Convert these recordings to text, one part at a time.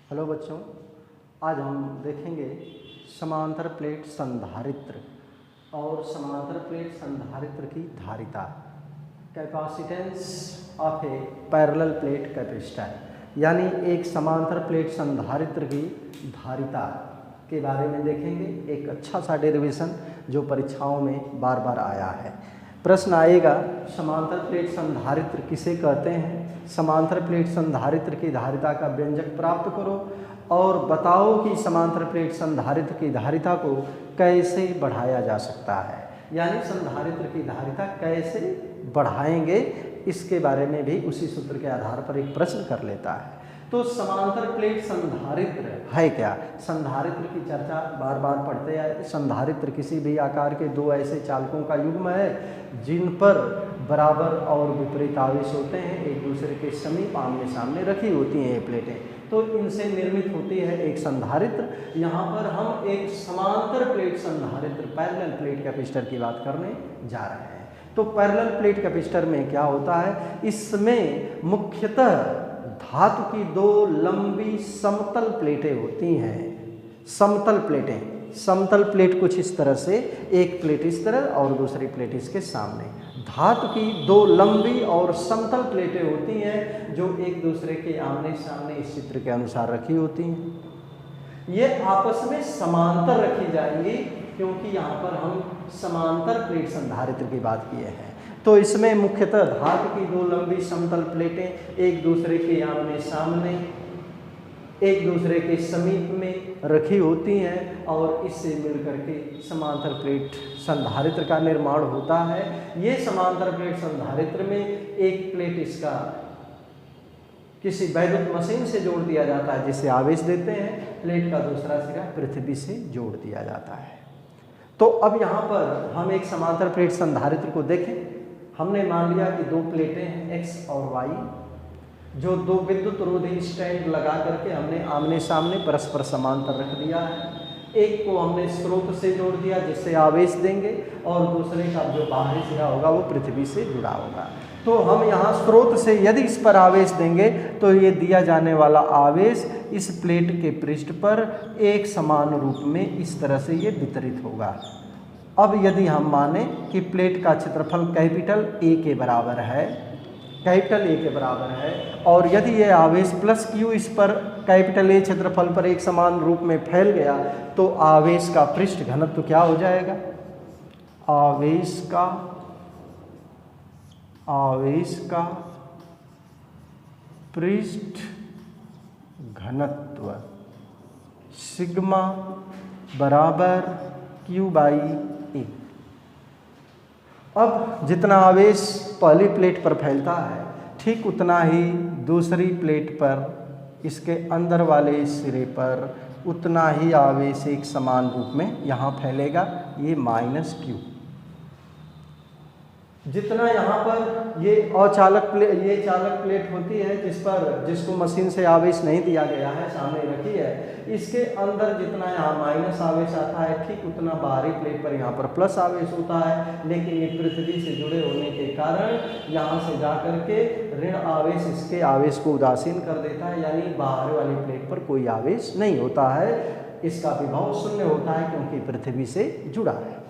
Hello बच्चों, आज हम देखेंगे समांतर प्लेट संधारित्र और समांतर प्लेट संधारित्र की धारिता, capacitance of A parallel plate capacitor, यानी एक समांतर प्लेट संधारित्र की धारिता के बारे में देखेंगे। एक अच्छा सा डेरिवेशन जो परीक्षाओं में बार बार आया है। प्रश्न आएगा, समांतर प्लेट संधारित्र किसे कहते हैं? समांतर प्लेट संधारित्र की धारिता का व्यंजक प्राप्त करो और बताओ कि समांतर प्लेट संधारित्र की धारिता को कैसे बढ़ाया जा सकता है, यानी संधारित्र की धारिता कैसे बढ़ाएंगे, इसके बारे में भी उसी सूत्र के आधार पर एक प्रश्न कर लेता है। तो समांतर प्लेट संधारित्र है क्या? संधारित्र की चर्चा बार बार पढ़ते हैं। संधारित्र किसी भी आकार के दो ऐसे चालकों का युग्म है जिन पर बराबर और विपरीत आवेश होते हैं, एक दूसरे के समीप आमने सामने रखी होती हैं ये प्लेटें, तो इनसे निर्मित होती है एक संधारित्र। यहाँ पर हम एक समांतर प्लेट संधारित्र पैरेलल प्लेट कैपेसिटर की बात करने जा रहे हैं। तो पैरेलल प्लेट कैपेसिटर में क्या होता है? इसमें मुख्यतः धातु की दो लंबी समतल प्लेटें होती हैं। समतल प्लेटें, समतल प्लेट कुछ इस तरह से, एक प्लेट इस तरह और दूसरी प्लेट इसके सामने। धातु की दो लंबी और समतल प्लेटें होती हैं जो एक दूसरे के आमने सामने इस चित्र के अनुसार रखी होती हैं। ये आपस में समांतर रखी जाएंगी क्योंकि यहाँ पर हम समांतर प्लेट संधारित्र की बात किए हैं। तो इसमें मुख्यतः धातु की दो लंबी समतल प्लेटें एक दूसरे के आमने सामने, एक दूसरे के समीप में रखी होती हैं और इससे मिलकर के समांतर प्लेट संधारित्र का निर्माण होता है। ये समांतर प्लेट संधारित्र में एक प्लेट इसका किसी वैद्युत मशीन से जोड़ दिया जाता है जिससे आवेश देते हैं, प्लेट का दूसरा सिरा पृथ्वी से जोड़ दिया जाता है। तो अब यहाँ पर हम एक समांतर प्लेट संधारित्र को देखें। हमने मान लिया कि दो प्लेटें हैं x और y, जो दो विद्युत रोधी स्टैंड लगा करके हमने आमने सामने परस्पर समांतर रख दिया है। एक को हमने स्रोत से जोड़ दिया जिससे आवेश देंगे और दूसरे का जो बाहरी सिरा होगा वो पृथ्वी से जुड़ा होगा। तो हम यहाँ स्रोत से यदि इस पर आवेश देंगे तो ये दिया जाने वाला आवेश इस प्लेट के पृष्ठ पर एक समान रूप में इस तरह से ये वितरित होगा। अब यदि हम माने कि प्लेट का क्षेत्रफल कैपिटल A के बराबर है, कैपिटल A के बराबर है, और यदि ये आवेश प्लस Q इस पर कैपिटल A क्षेत्रफल पर एक समान रूप में फैल गया तो आवेश का पृष्ठ घनत्व क्या हो जाएगा? आवेश का पृष्ठ घनत्व सिग्मा बराबर Q बाई A। अब जितना आवेश पहली प्लेट पर फैलता है ठीक उतना ही दूसरी प्लेट पर, इसके अंदर वाले सिरे पर उतना ही आवेश एक समान रूप में यहाँ फैलेगा, ये माइनस Q। जितना यहाँ पर ये चालक प्लेट होती है जिसको मशीन से आवेश नहीं दिया गया है, सामने रखी है, इसके अंदर जितना यहाँ माइनस आवेश आता है ठीक उतना बाहरी प्लेट पर यहाँ पर प्लस आवेश होता है। लेकिन ये पृथ्वी से जुड़े होने के कारण यहाँ से जा कर के ऋण आवेश इसके आवेश को उदासीन कर देता है, यानी बाहर वाली प्लेट पर कोई आवेश नहीं होता है, इसका विभव शून्य होता है क्योंकि पृथ्वी से जुड़ा है।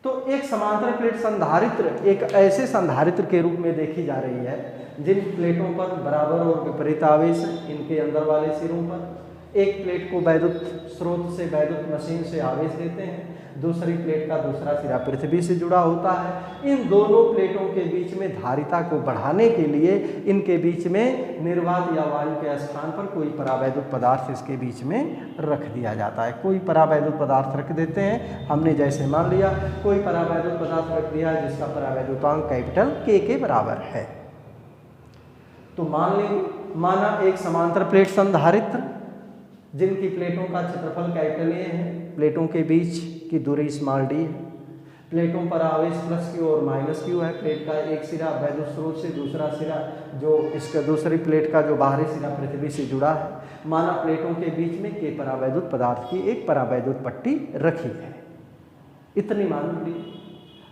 तो एक समांतर प्लेट संधारित्र एक ऐसे संधारित्र के रूप में देखी जा रही है जिन प्लेटों पर बराबर और विपरीत आवेश है। इनके अंदर वाले सिरों पर एक प्लेट को वैद्युत स्रोत से, वैद्युत मशीन से आवेश देते हैं, दूसरी प्लेट का दूसरा सिरा पृथ्वी से जुड़ा होता है। इन दोनों प्लेटों के बीच में धारिता को बढ़ाने के लिए इनके बीच में निर्वात या वायु के स्थान पर कोई परावैद्युत पदार्थ इसके बीच में रख दिया जाता है। कोई परावैद्युत पदार्थ रख देते हैं, हमने जैसे मान लिया कोई परावैद्युत पदार्थ रख दिया जिसका परावैद्युतांक कैपिटल K के बराबर है। तो माना एक समांतर प्लेट संधारित्र जिनकी प्लेटों का क्षेत्रफल कैपिटल A है, प्लेटों के बीच की दूरी स्मॉल d है, प्लेटों पर आवेश प्लस Q और माइनस Q है, प्लेट का एक सिरा वैद्युत स्रोत से, दूसरा सिरा जो इसका दूसरी प्लेट का जो बाहरी सिरा पृथ्वी से जुड़ा है। माना प्लेटों के बीच में K परावैद्युत पदार्थ की एक परावैद्युत पट्टी रखी है, इतनी मान ली।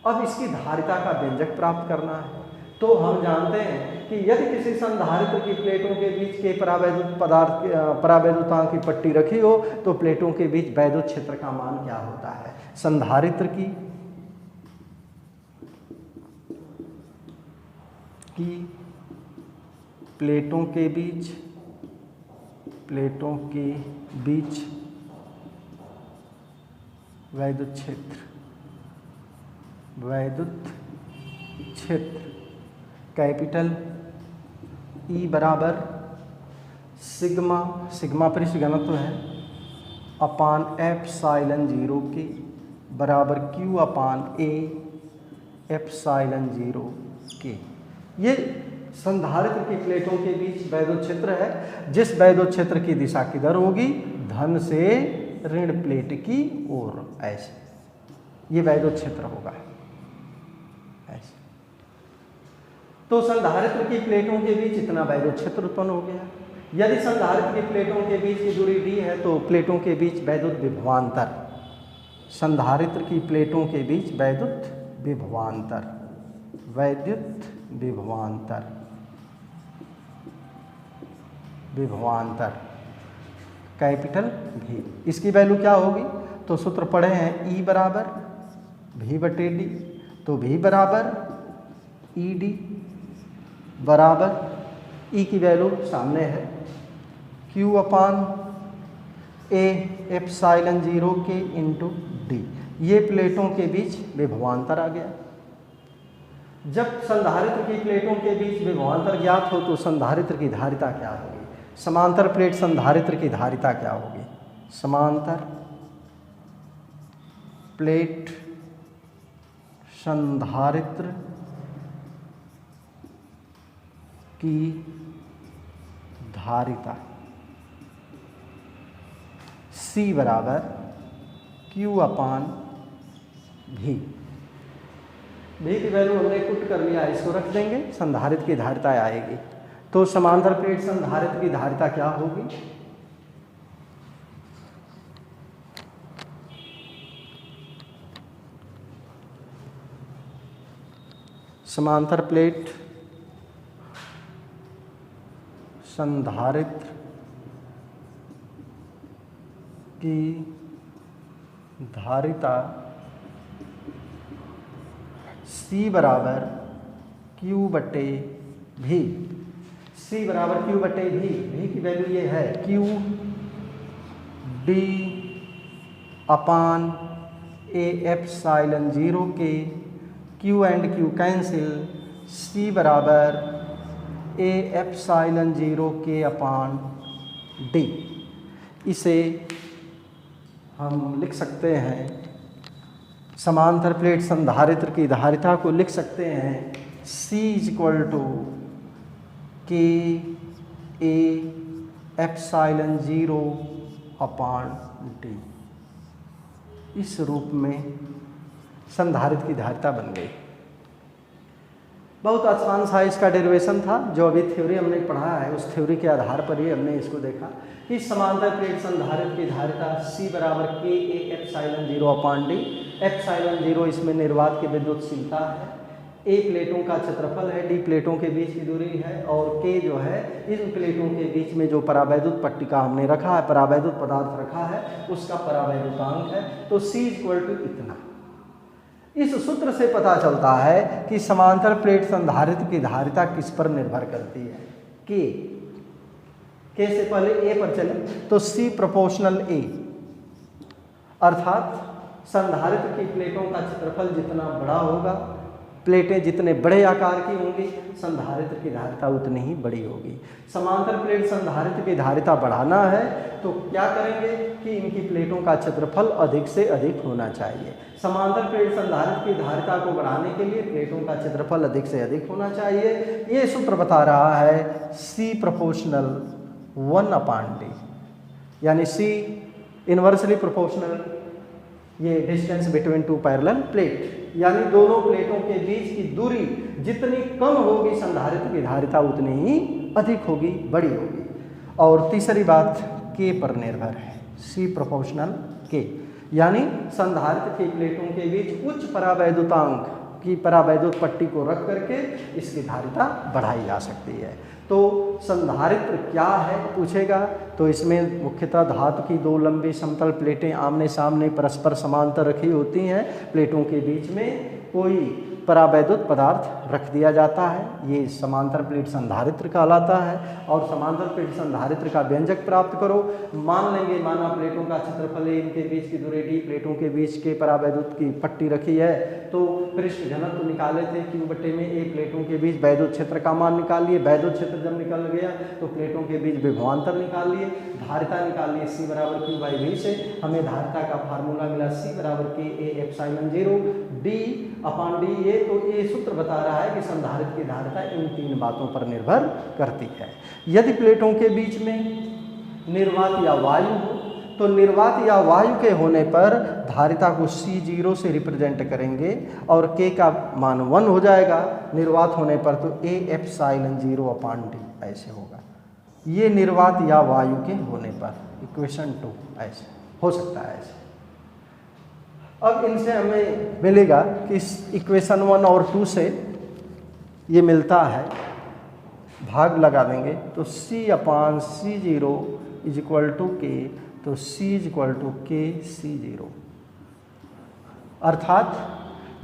अब इसकी धारिता का व्यंजक प्राप्त करना है। तो हम जानते हैं कि यदि किसी संधारित्र की प्लेटों के बीच के परावैद्युत पदार्थ परावैद्युतांक की पट्टी रखी हो तो प्लेटों के बीच वैद्युत क्षेत्र का मान क्या होता है। संधारित्र की प्लेटों के बीच वैद्युत क्षेत्र कैपिटल E बराबर सिग्मा परिष्ठ घनत्व है अपान एप्सिलॉन 0 के बराबर Q अपान A एप्सिलॉन 0 के। ये संधारित्र की प्लेटों के बीच वैद्युत क्षेत्र है, जिस वैद्युत क्षेत्र की दिशा किधर होगी, धन से ऋण प्लेट की ओर, ऐसे ये वैद्युत क्षेत्र होगा ऐसे। तो संधारित्र की प्लेटों के बीच इतना वैद्युत क्षेत्र उत्पन्न हो गया। यदि संधारित्र की प्लेटों के बीच की दूरी d है तो प्लेटों के बीच वैद्युत विभवांतर, संधारित्र की प्लेटों के बीच वैद्युत विभवांतर कैपिटल V। इसकी वैल्यू क्या होगी, तो सूत्र पढ़े हैं E बराबर V बटे D, तो V बराबर ED बराबर E की वैल्यू सामने है Q अपान A एप्सिलॉन 0 के इंटू D। ये प्लेटों के बीच विभवांतर आ गया। जब संधारित्र की प्लेटों के बीच विभवांतर ज्ञात हो तो संधारित्र की धारिता क्या होगी, समांतर प्लेट संधारित्र की धारिता क्या होगी, समांतर प्लेट संधारित्र की धारिता C बराबर Q अपान V। V की वैल्यू हमने पुट कर लिया, इसको रख देंगे, संधारित्र की धारिता आएगी। तो समांतर प्लेट संधारित्र की धारिता क्या होगी, समांतर प्लेट संधारित्र की धारिता C बराबर Q बटे V। C बराबर Q बटे V। V की वैल्यू ये है Q D upon A epsilon 0 के, Q and Q cancel, C बराबर A एप्सिलॉन 0 के अपान D। इसे हम लिख सकते हैं, समांतर प्लेट संधारित्र की धारिता को लिख सकते हैं C इक्वल टू के ए एप्सिलॉन 0 अपान D। इस रूप में संधारित्र की धारिता बन गई। बहुत आसान सा इसका डेरिवेशन था, जो अभी थ्योरी हमने पढ़ा है उस थ्योरी के आधार पर ही हमने इसको देखा कि समांतर प्लेट संधारित्र की धारिता C बराबर के A epsilon 0 upon D। Epsilon 0 इसमें निर्वात की विद्युतशीलता है, A प्लेटों का क्षेत्रफल है, D प्लेटों के बीच की दूरी है, और K जो है इन प्लेटों के बीच में जो परावैद्युत पट्टिका हमने रखा है, परावैद्युत पदार्थ रखा है, उसका परावैद्युतांक है। तो C इक्वल टू इतना। इस सूत्र से पता चलता है कि समांतर प्लेट संधारित्र की धारिता किस पर निर्भर करती है, K से पहले A पर चले तो C प्रोपोर्शनल A, अर्थात संधारित्र की प्लेटों का क्षेत्रफल जितना बड़ा होगा, प्लेटें जितने बड़े आकार की होंगी, संधारित्र की धारिता उतनी ही बड़ी होगी। समांतर प्लेट संधारित्र की धारिता बढ़ाना है तो क्या करेंगे कि इनकी प्लेटों का क्षेत्रफल अधिक से अधिक होना चाहिए। समांतर प्लेट संधारित्र की धारिता को बढ़ाने के लिए प्लेटों का क्षेत्रफल अधिक से अधिक होना चाहिए। ये सूत्र बता रहा है C प्रोपोर्शनल 1 अपान D, यानी C इनवर्सली प्रोपोर्शनल ये distance between two parallel plate, यानी दोनों प्लेटों के बीच की दूरी जितनी कम होगी संधारित्र की धारिता उतनी ही अधिक होगी, बड़ी होगी। और तीसरी बात K पर निर्भर है, C प्रोपोर्शनल K, यानी संधारित्र की प्लेटों के बीच उच्च परावैद्युतांक की परावैद्युत पट्टी को रख करके इसकी धारिता बढ़ाई जा सकती है। तो संधारित्र क्या है पूछेगा, तो इसमें मुख्यतः धातु की दो लंबी समतल प्लेटें आमने सामने परस्पर समांतर रखी होती हैं। प्लेटों के बीच में कोई परावैद्युत पदार्थ रख दिया जाता है, ये समांतर प्लेट संधारित्र कहलाता है। और समांतर प्लेट संधारित्र का व्यंजक प्राप्त करो। मान लेंगे माना प्लेटों का क्षेत्रफल है, इनके बीच की दूरी d, प्लेटों के बीच के परावैद्युत की पट्टी रखी है, तो पृष्ठ घनत्व निकाले थे Q/A में a, प्लेटों के बीच वैद्युत क्षेत्र का मान निकालिए। वैद्युत क्षेत्र जब निकल गया तो प्लेटों के बीच विभवांतर निकालिए, धारिता निकालिए C = Q/V से। हमें धारिता का फार्मूला मिला C = KA/ε0 d/d। ये तो ये सूत्र बता रहा है कि संधारित्र की धारिता इन तीन बातों पर निर्भर करती है। यदि प्लेटों के बीच में निर्वात या वायु हो, तो निर्वात या वायु के होने पर धारिता को C0 से रिप्रेजेंट करेंगे और K का मान 1 हो जाएगा। निर्वात होने पर तो A/ε0/d ऐसे होगा। ये निर्वात या वायु के होने पर इक्वेशन 2 ऐसे हो सकता है ऐसे। अब इनसे हमें मिलेगा कि इस इक्वेशन 1 और 2 से ये मिलता है, भाग लगा देंगे तो C/C0 = K, तो C = KC0। अर्थात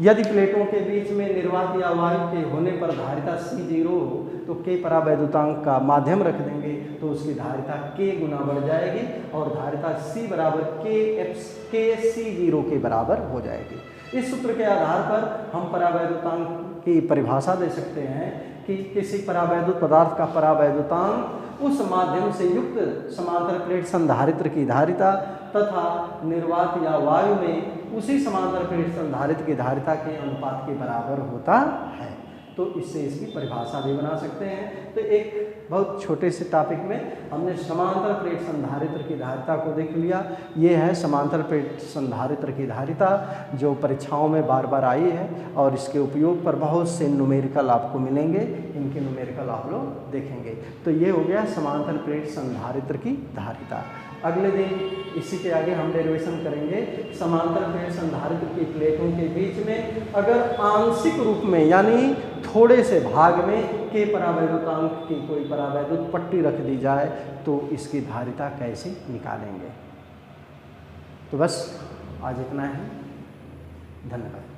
यदि प्लेटों के बीच में निर्वात या वायु के होने पर धारिता C0 हो तो K परावैद्युतांक का माध्यम रख देंगे तो उसकी धारिता K गुना बढ़ जाएगी और धारिता C = KC0 के बराबर हो जाएगी। इस सूत्र के आधार पर हम परावैद्युतांक की परिभाषा दे सकते हैं कि किसी परावैद्युत पदार्थ का परावैद्युतांक उस माध्यम से युक्त समांतर प्लेट संधारित्र की धारिता तथा निर्वात या वायु में उसी समांतर प्लेट संधारित्र की धारिता के अनुपात के बराबर होता है। तो इससे इसकी परिभाषा भी बना सकते हैं। तो एक बहुत छोटे से टॉपिक में हमने समांतर प्लेट संधारित्र की धारिता को देख लिया। ये है समांतर प्लेट संधारित्र की धारिता जो परीक्षाओं में बार बार आई है और इसके उपयोग पर बहुत से न्यूमेरिकल आपको मिलेंगे, इनके न्यूमेरिकल आप लोग देखेंगे। तो ये हो गया समांतर प्लेट संधारित्र की धारिता। अगले दिन इसी के आगे हम डेरिवेशन करेंगे समांतर प्लेट संधारित्र की प्लेटों के बीच में अगर आंशिक रूप में यानी थोड़े से भाग में के परावैद्युतांक की कोई परावैद्युत पट्टी रख दी जाए तो इसकी धारिता कैसे निकालेंगे। तो बस आज इतना है, धन्यवाद।